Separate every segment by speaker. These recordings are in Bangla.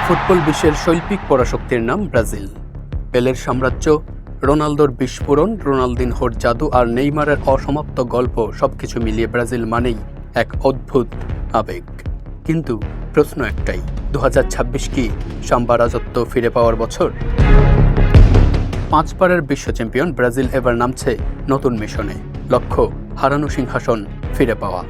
Speaker 1: ফুটবল বিশ্বের শৈল্পিক পরাশক্তির নাম ব্রাজিল। পেলের সাম্রাজ্য, রোনালদোর বিস্ফোরণ, রোনালদিনহোর জাদু আর নেইমারের অসমাপ্ত গল্প সবকিছু মিলিয়ে ব্রাজিল মানেই এক অদ্ভুত আবেগ। কিন্তু প্রশ্ন একটাই, 2026 কি সাম্বা রাজত্ব ফিরে পাওয়ার বছর? 5 বারের বিশ্ব চ্যাম্পিয়ন ব্রাজিল এবার নামছে নতুন মিশনে, লক্ষ্য হারানো সিংহাসন ফিরে পাওয়া।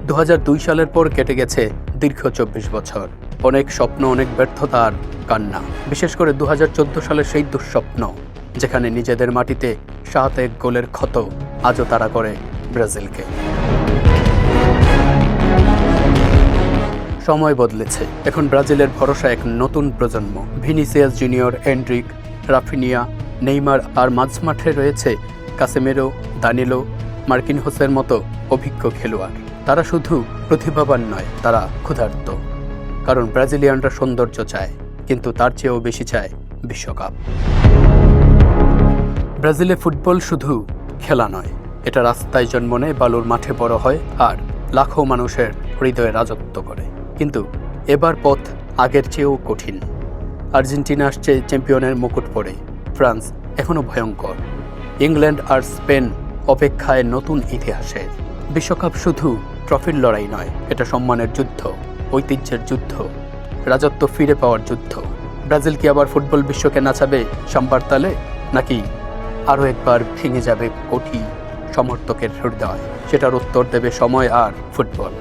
Speaker 1: 2002 সালের পর কেটে গেছে দীর্ঘ 24 বছর, অনেক স্বপ্ন, অনেক ব্যর্থতা আর কান্না। বিশেষ করে 2014 সালের সেই দুঃস্বপ্ন, যেখানে নিজেদের মাটিতে 7-1 গোলের ক্ষত আজও তাড়া করে ব্রাজিলকে। সময় বদলেছে, এখন ব্রাজিলের ভরসা এক নতুন প্রজন্ম। Vinicius Junior, Endrick, Raphinha, Neymar আর মাঝমাঠে রয়েছে কাসেমেরো, দানিলো, মার্কিনহোসের মতো অভিজ্ঞ খেলোয়াড়। তারা শুধু প্রতিভাবান নয়, তারা ক্ষুধার্ত। কারণ ব্রাজিলিয়ানরা সৌন্দর্য চায়, কিন্তু তার চেয়েও বেশি চায় বিশ্বকাপ। ব্রাজিলে ফুটবল শুধু খেলা নয়, এটা রাস্তায় জন্ম নেয়, বালুর মাঠে বড় হয় আর লাখো মানুষের হৃদয়ে রাজত্ব করে। কিন্তু এবার পথ আগের চেয়েও কঠিন। আর্জেন্টিনা আসছে চ্যাম্পিয়নের মুকুট পরে, ফ্রান্স এখনও ভয়ঙ্কর, ইংল্যান্ড আর স্পেন অপেক্ষায় নতুন ইতিহাসের। বিশ্বকাপ শুধু ট্রফির লড়াই নয়, এটা সম্মানের যুদ্ধ, ঐতিহ্যের যুদ্ধ, রাজত্ব ফিরে পাওয়ার যুদ্ধ। ব্রাজিল কি আবার ফুটবল বিশ্বকে নাচাবে সাম্বার তালে, নাকি আরও একবার ভেঙে যাবে কোটি সমর্থকের হৃদয়? সেটার উত্তর দেবে সময় আর ফুটবল।